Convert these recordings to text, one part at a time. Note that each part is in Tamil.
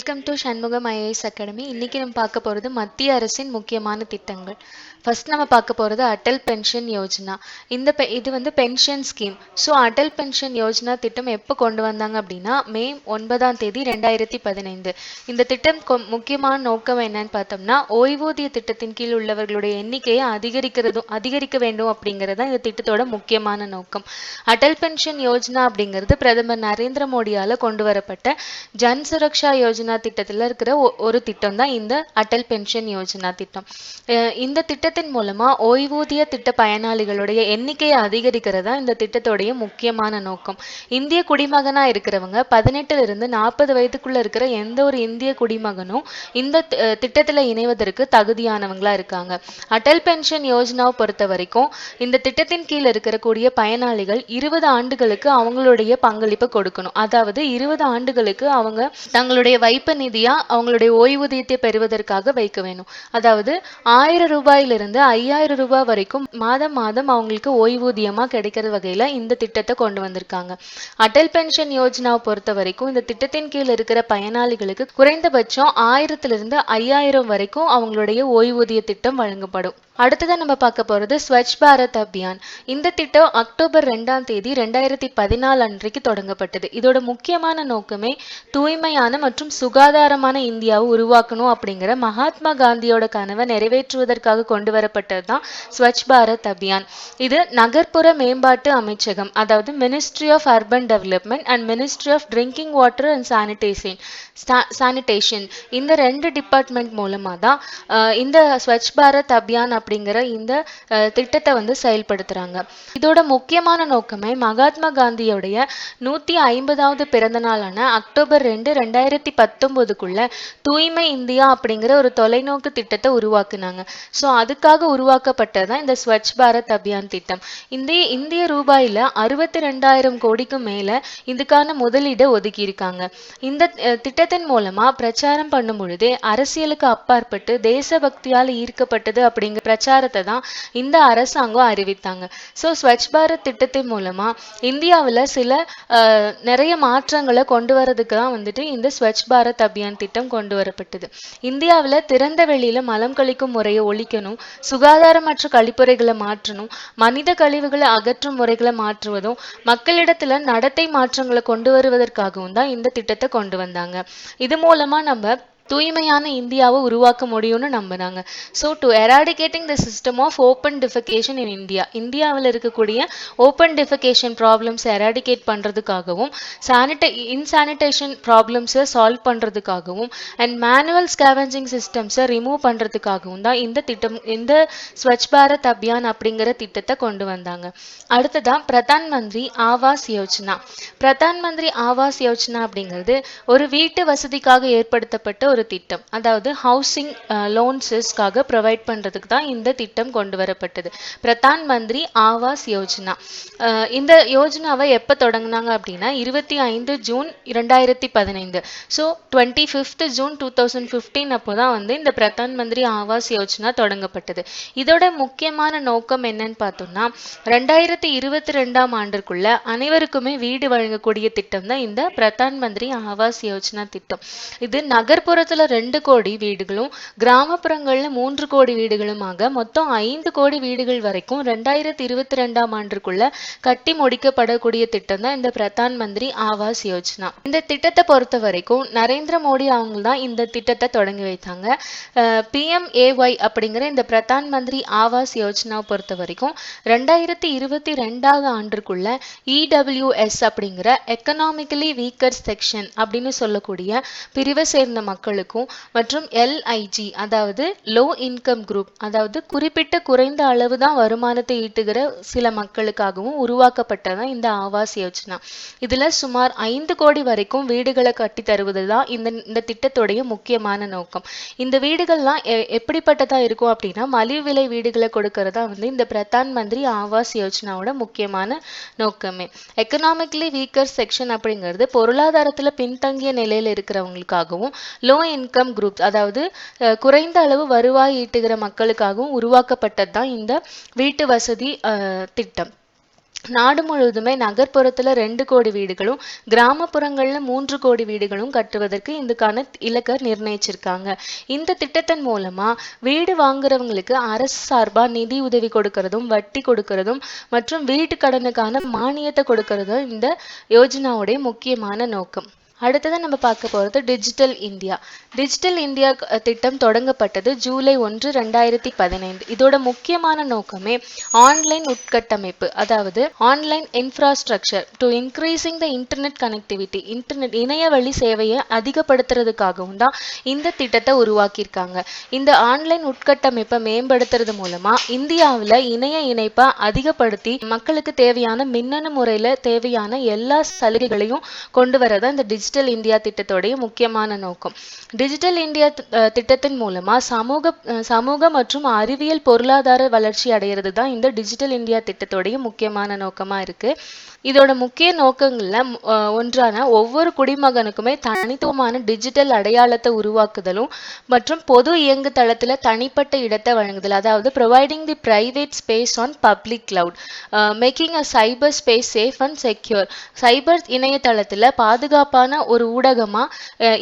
Welcome to Shanmugam IAS academy. இன்னைக்கு நம்ம பார்க்க போகிறது மத்திய அரசின் முக்கியமான திட்டங்கள். ஃபர்ஸ்ட் நம்ம பார்க்க போகிறது அடல் பென்ஷன் யோஜனா. இது வந்து pension scheme. So Atal pension Yojana திட்டம் எப்போ கொண்டு வந்தாங்க அப்படின்னா மே 9 2015. இந்த திட்டம் முக்கியமான நோக்கம் என்னன்னு பார்த்தோம்னா ஓய்வூதிய திட்டத்தின் கீழ் உள்ளவர்களுடைய எண்ணிக்கையை அதிகரிக்க வேண்டும் அப்படிங்கிறது இந்த திட்டத்தோட முக்கியமான நோக்கம். அடல் பென்ஷன் யோஜனா அப்படிங்கிறது பிரதமர் நரேந்திர மோடியால கொண்டு வரப்பட்ட ஜன் சுரக்ஷா யோஜனா திட்டத்தில் இருக்கிற ஒரு திட்டம் தான் இந்த அடல் பென்ஷன் யோஜனா திட்டம். இந்த திட்டத்தின் மூலமா ஓய்வூதிய திட்ட பயனாளிகளுடைய எண்ணிக்கையை அதிகரிக்கிறதா இந்த திட்டத்தோடைய முக்கியமான நோக்கம். இந்திய குடிமகனா இருக்கிறவங்க 18 இருந்து 40 வயதுக்குள்ள இருக்கிற எந்த ஒரு இந்திய குடிமகனும் இந்த திட்டத்துல இணைவதற்கு தகுதியானவங்களா இருக்காங்க. அடல் பென்ஷன் யோஜனாவை பொறுத்த வரைக்கும் இந்த திட்டத்தின் கீழ் இருக்கக்கூடிய பயனாளிகள் 20 ஆண்டுகளுக்கு அவங்களுடைய பங்களிப்பை கொடுக்கணும். அதாவது 20 ஆண்டுகளுக்கு அவங்க தங்களுடைய வைப்பு நிதியா அவங்களுடைய ஓய்வூதியத்தை பெறுவதற்காக வைக்க வேணும். அதாவது 1000 ரூபாயிலிருந்து 5000 ரூபாய் வரைக்கும் மாதம் அவங்களுக்கு ஓய்வூதியமா கிடைக்கிற வகையில இந்த திட்டத்தை கொண்டு வந்திருக்காங்க. அடல் பென்ஷன் யோஜனாவை பொறுத்த வரைக்கும் இந்த திட்டத்தின் கீழ் இருக்கிற பயனாளிகளுக்கு குறைந்தபட்சம் 1000 5000 வரைக்கும் அவங்களுடைய ஓய்வூதிய திட்டம் வழங்கப்படும். அடுத்ததான் நம்ம பார்க்க போறது ஸ்வச் பாரத் அபியான். இந்த திட்டம் அக்டோபர் 2 2014 அன்றைக்கு தொடங்கப்பட்டது. இதோட முக்கியமான நோக்கமே தூய்மையான மற்றும் சுகாதாரமான இந்தியாவை உருவாக்கணும் அப்படிங்கிற மகாத்மா காந்தியோட கனவை நிறைவேற்றுவதற்காக கொண்டு வரப்பட்டதுதான் ஸ்வச் பாரத் அபியான். இது நகர்ப்புற மேம்பாட்டு அமைச்சகம், அதாவது ministry of urban development and ministry of drinking water and sanitation இந்த 2 டிபார்ட்மெண்ட் மூலமா தான் இந்த ஸ்வச் பாரத் அபியான் அப்படிங்கிற இந்த திட்டத்தை வந்து செயல்படுத்துறாங்க. இதோட முக்கியமான நோக்கமே மகாத்மா காந்தியோடைய 150வது பிறந்த நாளான அக்டோபர் 2 2019 தூய்மை இந்தியா அப்படிங்கிற ஒரு தொலைநோக்கு திட்டத்தை உருவாக்குனாங்க. ஸோ அதுக்காக உருவாக்கப்பட்டதான் இந்த ஸ்வச் பாரத் அபியான் திட்டம். இந்திய ரூபாயில 62,000 கோடிக்கு மேல இதுக்கான முதலீடு ஒதுக்கி இருக்காங்க. இந்த திட்டத்தின் மூலமா பிரச்சாரம் பண்ணும் பொழுதே அரசியலுக்கு அப்பாற்பட்டு தேசபக்தியால் ஈர்க்கப்பட்டது அப்படிங்கிற பிரச்சாரத்தை தான் இந்த அரசாங்கம் அறிவித்தாங்க. ஸோ ஸ்வச் பாரத் திட்டத்தின் மூலமா இந்தியாவில் சில நிறைய மாற்றங்களை கொண்டு வரதுக்கு தான் வந்துட்டு இந்த ஸ்வச் பாரத் அபியான் திட்டம் கொண்டு வரப்பட்டது. இந்தியாவில் திறந்த வெளியில மலம் கழிக்கும் முறையை ஒழிக்கணும், சுகாதாரமற்ற கழிப்பறைகளை மாற்றணும், மனித கழிவுகளை அகற்றும் முறைகளை மாற்றுவதும் மக்களிடத்துல நடத்தை மாற்றங்களை கொண்டு வருவதற்காகவும் தான் இந்த திட்டத்தை கொண்டு வந்தாங்க. இது மூலமா நம்ம தூய்மையான இந்தியாவை உருவாக்க முடியும்னு நம்பினாங்க. So to eradicating the system of open defecation in இந்தியாவில் இருக்கக்கூடிய ஓப்பன் டிஃபிகேஷன் ப்ராப்ளம்ஸ் எராடிகேட் பண்ணுறதுக்காகவும் இன்சானிடேஷன் ப்ராப்ளம்ஸை சால்வ் பண்ணுறதுக்காகவும் அண்ட் மேனுவல் ஸ்கேவெஞ்சிங் சிஸ்டம்ஸை ரிமூவ் பண்ணுறதுக்காகவும் தான் இந்த ஸ்வச் பாரத் அபியான் அப்படிங்கிற திட்டத்தை கொண்டு வந்தாங்க. அடுத்ததான் பிரதான் மந்திரி ஆவாஸ் யோஜனா. பிரதான் மந்திரி ஆவாஸ் யோஜனா அப்படிங்கிறது ஒரு வீட்டு வசதிக்காக ஏற்படுத்தப்பட்ட ஒரு திட்டம். அதாவது ஹவுசிங் லோன்ஸஸ்க்காக ப்ரொவைட் பண்றதுக்கு தான் இந்த திட்டம் கொண்டு வரப்பட்டது. பிரதான் மந்திரி ஆவாஸ் யோஜனா. இந்த யோஜனாவை எப்ப தொடங்கினாங்க அப்படின்னா 25 ஜூன் 2015. ஸோ 25th ஜூன் 2015 அப்போதான் வந்து இந்த பிரதான் மந்திரி ஆவாஸ் யோஜனா தொடங்கப்பட்டது. இதோட முக்கியமான நோக்கம் என்னன்னு பார்த்தோம்னா 2022 ஆண்டிற்குள்ள அனைவருக்குமே வீடு வழங்கக்கூடிய திட்டம் தான் இந்த பிரதான் மந்திரி ஆவாஸ் யோஜனா திட்டம். இது நகர்ப்புறத்துல 2 கோடி வீடுகளும் கிராமப்புறங்கள்ல 3 கோடி வீடுகளுமாக மொத்தம் 5 கோடி வீடுகள் வரைக்கும் 2022 ஆண்டிற்குள்ள கட்டி முடிக்கப்படக்கூடிய திட்டம் தான் இந்த பிரதான் மந்திரி ஆவாஸ் யோஜனா. இந்த திட்டத்தை பொறுத்த வரைக்கும் நரேந்திர மோடி அவங்க தான் இந்த திட்டத்தை தொடங்கி வைத்தாங்க. PMAY அப்படிங்கிற இந்த பிரதான் மந்திரி ஆவாஸ் யோஜனாவை பொறுத்த வரைக்கும் 2022 ஆண்டிற்குள்ள EWS அப்படிங்கிற எக்கனாமிக்கலி வீக்கர் செக்ஷன் அப்படின்னு சொல்லக்கூடிய பிரிவை சேர்ந்த மக்களுக்கும் மற்றும் LIG அதாவது லோ இன்கம் குரூப், அதாவது குறிப்பிட்ட குறைந்த அளவு தான் வருமானத்தை ஈட்டுகிற சில மக்களுக்காகவும் உருவாக்கப்பட்டதான் இந்த ஆவாஸ் யோஜனா. இதுல சுமார் 5 கோடி வரைக்கும் வீடுகளை கட்டி தருவதுதான் இந்த திட்டத்துடைய முக்கியமான நோக்கம். இந்த வீடுகள்லாம் எப்படிப்பட்டதா இருக்கும் அப்படின்னா மலிவு விலை வீடுகளை கொடுக்கறதா வந்து இந்த பிரதான் மந்திரி ஆவாஸ் யோஜனாவோட முக்கியமான நோக்கமே. எக்கனாமிக்கலி வீக்கர் செக்ஷன் அப்படிங்கிறது பொருளாதாரத்துல பின்தங்கிய நிலையில இருக்கிறவங்களுக்காகவும் லோ இன்கம் குரூப், அதாவது குறைந்த அளவு வருவாய் ஈட்டுகிற மக்களுக்காகவும் உருவாக்கப்பட்டது தான் இந்த வீட்டு வசதி திட்டம். நாடு முழுவதுமே நகர்ப்புறத்துல 2 கோடி வீடுகளும் கிராமப்புறங்கள்ல 3 கோடி வீடுகளும் கட்டுவதற்கு இதுக்கான இலக்கை நிர்ணயிச்சிருக்காங்க. இந்த திட்டத்தின் மூலமா வீடு வாங்குறவங்களுக்கு அரசு சார்பா நிதி உதவி கொடுக்கறதும் வட்டி கொடுக்கறதும் மற்றும் வீட்டு கடனுக்கான மானியத்தை கொடுக்கறதும் இந்த யோஜனாவுடைய முக்கியமான நோக்கம். அடுத்ததான் நம்ம பார்க்க போறது டிஜிட்டல் இந்தியா. டிஜிட்டல் இந்தியா திட்டம் தொடங்கப்பட்டது ஜூலை 1, 2015. இதோட முக்கியமான நோக்கமே ஆன்லைன் உட்கட்டமைப்பு, அதாவது online infrastructure to increasing the internet connectivity, internet இணையவழி சேவையை அதிகப்படுத்துறதுக்காகவும் தான் இந்த திட்டத்தை உருவாக்கியிருக்காங்க. இந்த ஆன்லைன் உட்கட்டமைப்பை மேம்படுத்துறது மூலமா இந்தியாவில் இணைய இணைப்பை அதிகப்படுத்தி மக்களுக்கு தேவையான மின்னணு முறையில தேவையான எல்லா சலுகைகளையும் கொண்டு வரதான் இந்த டிஜிட்டல் இந்தியா திட்டத்தோடைய முக்கியமான நோக்கம். டிஜிட்டல் இந்தியா திட்டத்தின் மூலமா சமூக மற்றும் அறிவியல் பொருளாதார வளர்ச்சி அடைகிறது தான் இந்த டிஜிட்டல் இந்தியா திட்டத்தோடைய முக்கியமான நோக்கமா இருக்கு. இதோட முக்கிய நோக்கங்கள்ல ஒன்றான ஒவ்வொரு குடிமகனுக்குமே தனித்துவமான டிஜிட்டல் அடையாளத்தை உருவாக்குதலும் மற்றும் பொது இயங்கு தளத்துல தனிப்பட்ட இடத்தை வழங்குதல், அதாவது providing the private space on public cloud, making a cyber space safe and secure. Cyber இணையதளத்துல பாதுகாப்பான ஒரு ஊடகமா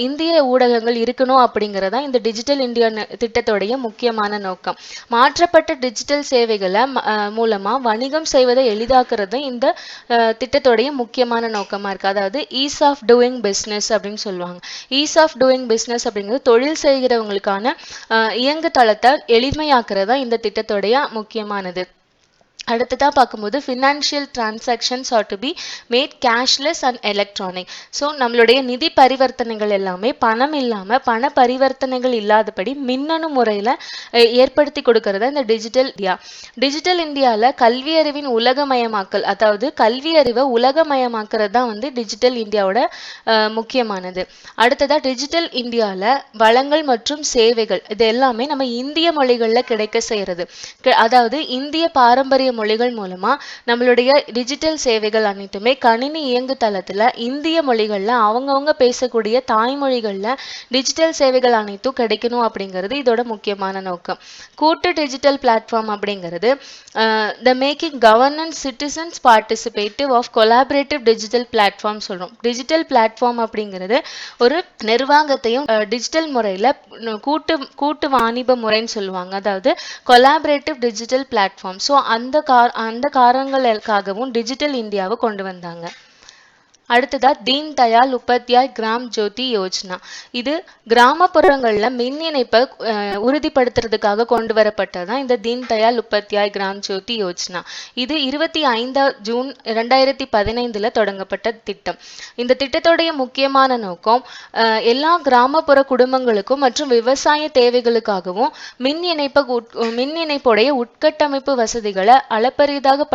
இந்திய ஊடகங்கள் இருக்கணும் அப்படிங்கறதா இந்த டிஜிட்டல் இந்தியா திட்டத்தோடைய முக்கியமான நோக்கம். மாற்றப்பட்ட டிஜிட்டல் சேவைகளை மூலமா வணிகம் செய்வதை எளிதாக்குறது இந்த திட்டத்தோடைய முக்கியமான நோக்கமா இருக்கு. அதாவது ஈஸ் ஆஃப் டூயிங் பிஸ்னஸ் அப்படின்னு சொல்லுவாங்க. ஈஸ் ஆஃப் டூயிங் பிஸ்னஸ் அப்படிங்கிறது தொழில் செய்கிறவங்களுக்கான இயங்கு தளத்தை எளிமையாக்குறதா இந்த திட்டத்தோடைய முக்கியமானது. அடுத்ததா பார்க்கும்போது financial transactions are to be made cashless and electronic. So நம்மளுடைய நிதி பரிவர்த்தனைகள் எல்லாமே பணம் இல்லாமல் பண பரிவர்த்தனைகள் இல்லாதபடி மின்னணு முறையில் ஏற்படுத்தி கொடுக்கறதா இந்த டிஜிட்டல் இந்தியா. டிஜிட்டல் இந்தியாவில் கல்வி அறிவின் உலகமயமாக்கல், அதாவது கல்வி அறிவை உலகமயமாக்குறது தான் வந்து டிஜிட்டல் இந்தியாவோட முக்கியமானது. அடுத்ததா டிஜிட்டல் இந்தியாவில் வளங்கள் மற்றும் சேவைகள் இது எல்லாமே நம்ம இந்திய மொழிகளில் கிடைக்க செய்யறது. அதாவது இந்திய பாரம்பரிய மொழிகள் மூலமா நம்மளுடைய டிஜிட்டல் சேவைகள் அனைத்துமே கணினி இயங்கு தளத்துல இந்திய மொழிகள்ல அவங்கவுங்க பேசக்கூடிய தாய்மொழிகள்ல டிஜிட்டல் சேவைகள் அனைத்தும் கிடைக்கணும் அப்படிங்கிறது இதோட முக்கியமான நோக்கம். கூட்டு டிஜிட்டல் பிளாட்ஃபார்ம் அப்படிங்கிறது the making governance citizens participative of collaborative digital platform சொல்றோம். டிஜிட்டல் பிளாட்ஃபார்ம் அப்படிங்கிறது ஒரு நிர்வாகத்தையும் டிஜிட்டல் முறையில கூட்டு வாணிப முறைன்னு சொல்லுவாங்க, அதாவது கொலாபரேட்டிவ் டிஜிட்டல் பிளாட்ஃபார்ம். ஸோ அந்த காரணங்களுக்காகவும் டிஜிட்டல் இந்தியாவை கொண்டு வந்தாங்க. அடுத்ததா தீன் தயாள் உபாத்யாய் கிராம் ஜோதி யோஜனா. இது கிராமப்புறங்கள்ல மின் இணைப்பை உறுதிப்படுத்துறதுக்காக கொண்டு வரப்பட்டதான் இந்த தீன் தயாள் உபாத்யாய் கிராம் ஜோதி யோஜனா. இது 25 ஜூன் 2015 தொடங்கப்பட்ட திட்டம். இந்த திட்டத்தோடைய முக்கியமான நோக்கம் எல்லா கிராமப்புற குடும்பங்களுக்கும் மற்றும் விவசாய தேவைகளுக்காகவும் மின் இணைப்புடைய உட்கட்டமைப்பு வசதிகளை அளப்பரியதாக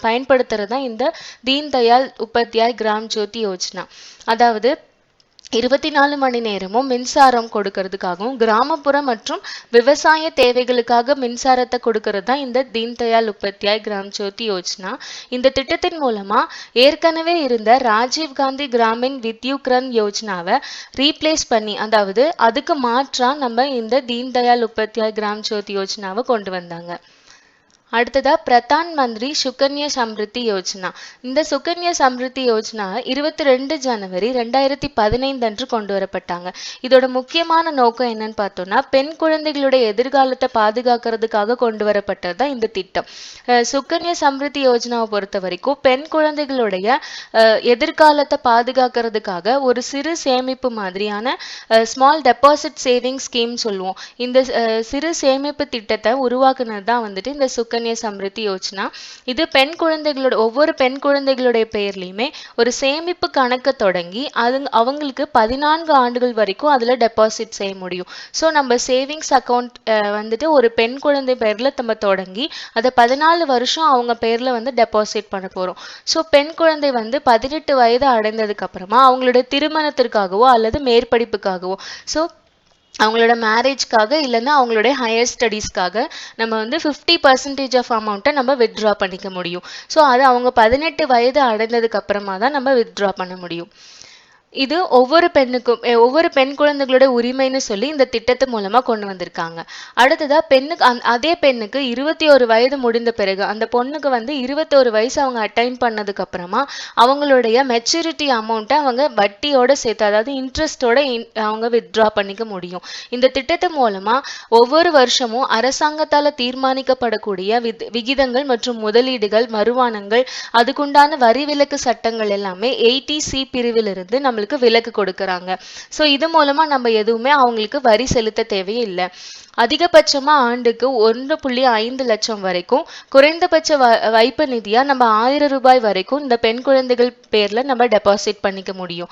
பயன்படுத்துறதா இந்த தீன் தயாள் உபாத்யாய் கிராம் ஜோதி யோஜனா. அதாவது 24 மணி நேரமும் மின்சாரம் கொடுக்கறதுக்காகவும் கிராமப்புற மற்றும் விவசாய தேவைகளுக்காக மின்சாரத்தை கொடுக்கறது தான் இந்த தீன் தயாள் உபாத்யாய் கிராம் ஜோதி யோஜனா. இந்த திட்டத்தின் மூலமா ஏற்கனவே இருந்த ராஜீவ் காந்தி கிராமின் வித்யுக்ரன் யோஜனாவை ரீப்ளேஸ் பண்ணி, அதாவது அதுக்கு மாற்றா நம்ம இந்த தீன் தயாள் உபாத்யாய் கிராம் ஜோதி யோஜனாவை கொண்டு வந்தாங்க. அடுத்ததா பிரதான் மந்திரி சுகன்யா சம்ருத்தி யோஜனா. இந்த சுகன்யா சம்ருத்தி யோஜனா 22 ஜனவரி 2015 அன்று கொண்டு வரப்பட்டாங்க. இதோட முக்கியமான நோக்கம் என்னன்னு பார்த்தோம்னா பெண் குழந்தைகளுடைய எதிர்காலத்தை பாதுகாக்கிறதுக்காக கொண்டு வரப்பட்டதுதான் இந்த திட்டம். சுகன்யா சம்ருத்தி யோஜனாவை பொறுத்த வரைக்கும் பெண் குழந்தைகளுடைய எதிர்காலத்தை பாதுகாக்கிறதுக்காக ஒரு சிறு சேமிப்பு மாதிரியான ஸ்மால் டெபாசிட் சேவிங் ஸ்கீம் சொல்லுவோம். இந்த சிறு சேமிப்பு திட்டத்தை உருவாக்குனது தான் வந்துட்டு இந்த சுகன்யா சம்ருத்தி யோஜனா. இது ஒவ்வொரு பெண் குழந்தைகளுடைய பெயர்லயுமே ஒரு சேமிப்பு கணக்கு தொடங்கி அவங்களுக்கு 14 ஆண்டுகள் வரைக்கும் அதுல டெபாசிட் செய்ய முடியும். ஸோ நம்ம சேவிங்ஸ் அக்கௌண்ட் வந்துட்டு ஒரு பெண் குழந்தை பெயர்ல நம்ம தொடங்கி அதை 14 வருஷம் அவங்க பெயர்ல வந்து டெபாசிட் பண்ண போறோம். ஸோ பெண் குழந்தை வந்து 18 வயது அடைந்ததுக்கு அப்புறமா அவங்களோட திருமணத்திற்காகவோ அல்லது மேற்படிப்புக்காகவோ, ஸோ அவங்களோட மேரேஜ்க்காக இல்லைன்னா அவங்களுடைய ஹையர் ஸ்டடீஸ்க்காக நம்ம வந்து 50% ஆஃப் அமௌண்ட்டை நம்ம வித்ட்ரா பண்ணிக்க முடியும். ஸோ அது அவங்க 18 வயது அடைந்ததுக்கு அப்புறமா தான் நம்ம வித்ட்ரா பண்ண முடியும். இது ஒவ்வொரு பெண்ணுக்கும் ஒவ்வொரு பெண் குழந்தைகளோட உரிமைன்னு சொல்லி இந்த திட்டத்து மூலமா கொண்டு வந்திருக்காங்க. அடுத்ததா பெண்ணுக்கு அதே பெண்ணுக்கு 21 வயது முடிந்த பிறகு அந்த பொண்ணுக்கு வந்து 21 வயசு அவங்க அட்டைன் பண்ணதுக்கு அப்புறமா அவங்களுடைய மெச்சூரிட்டி அமௌண்ட்டை அவங்க வட்டியோட சேர்த்து, அதாவது இன்ட்ரெஸ்டோட அவங்க வித்ட்ரா பண்ணிக்க முடியும். இந்த திட்டத்து மூலமா ஒவ்வொரு வருஷமும் அரசாங்கத்தால தீர்மானிக்கப்படக்கூடிய விகிதங்கள் மற்றும் முதலீடுகள், வருமானங்கள், அதுக்குண்டான வரி விலக்கு சட்டங்கள் எல்லாமே 80C பிரிவிலிருந்து நம்மளுக்கு விலக்கு கொடுக்கறாங்க. சோ இது மூலமா நம்ம எதுவுமே அவங்களுக்கு வரி செலுத்த தேவையில்லை. அதிகபட்சமா ஆண்டுக்கு 1.5 லட்சம் வரைக்கும், குறைந்தபட்ச வைப்பு நிதியா நம்ம 1000 ரூபாய் வரைக்கும் இந்த பெண் குழந்தைகள் பேர்ல நம்ம டெபாசிட் பண்ணிக்க முடியும்.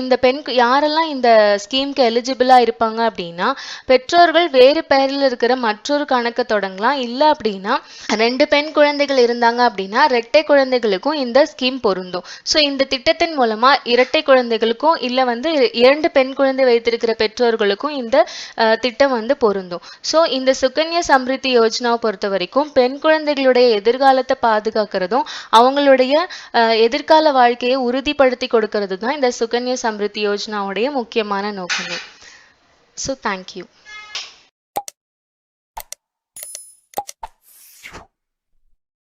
இந்த யாரெல்லாம் இந்த ஸ்கீம்க்கு எலிஜிபிளா இருப்பாங்க அப்படின்னா, பெற்றோர்கள் வேறு பெயரில் இருக்கிற மற்றொரு கணக்கு தொடங்கலாம். இல்ல அப்படின்னா 2 பெண் குழந்தைகள் இருந்தாங்க அப்படின்னா இரட்டை குழந்தைகளுக்கும் இந்த ஸ்கீம் பொருந்தும். சோ இந்த திட்டத்தின் மூலமா இரட்டை குழந்தைகளுக்கும் இல்ல வந்து 2 பெண் குழந்தை வைத்திருக்கிற பெற்றோர்களுக்கும் இந்த திட்டம் வந்து பொருந்தும். சோ இந்த சுகன்யா சம்ரித்தி யோஜனாவை பொறுத்த வரைக்கும் பெண் குழந்தைகளுடைய எதிர்காலத்தை பாதுகாக்கிறதும் அவங்களுடைய எதிர்கால வாழ்க்கையை உறுதிப்படுத்தி கொடுக்கிறது தான் இந்த சுகன்யா சம்ரித்தி யோஜனாவுடைய முக்கியமான நோக்கமே. So thank you.